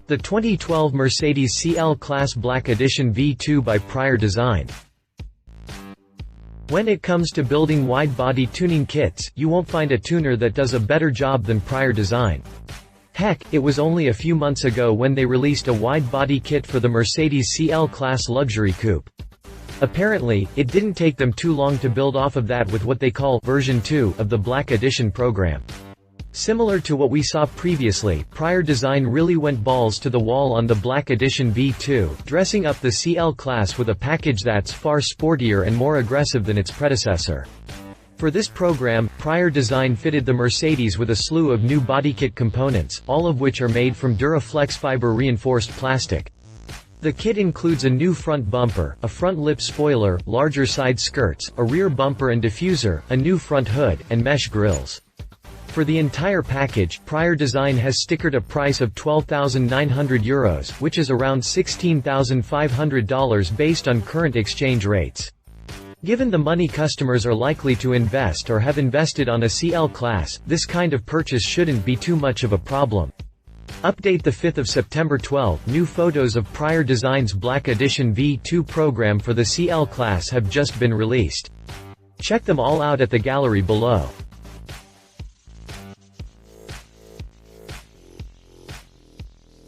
The 2012 Mercedes CL Class Black Edition V2 by Prior Design. When it comes to building wide-body tuning kits, you won't find a tuner that does a better job than Prior Design. Heck, it was only a few months ago when they released a wide-body kit for the Mercedes CL Class Luxury Coupe. Apparently, it didn't take them too long to build off of that with what they call version 2 of the Black Edition program. Similar to what we saw previously, Prior Design really went balls to the wall on the Black Edition V2, dressing up the CL Class with a package that's far sportier and more aggressive than its predecessor. For this program, Prior Design fitted the Mercedes with a slew of new bodykit components, all of which are made from Dura-Flex Fiber Reinforced Plastic. The kit includes a new front bumper, a front lip spoiler, larger side skirts, a rear bumper and diffuser, a new front hood, and mesh grills. For the entire package, Prior Design has stickered a price of €12,900, which is around $16,500 based on current exchange rates. Given the money customers are likely to invest or have invested on a CL Class, this kind of purchase shouldn't be too much of a problem. Update the 5th of September 12. New photos of Prior Design's Black Edition V2 program for the CL Class have just been released. Check them all out at the gallery below.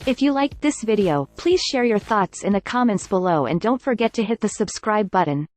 If you liked this video, please share your thoughts in the comments below and don't forget to hit the subscribe button.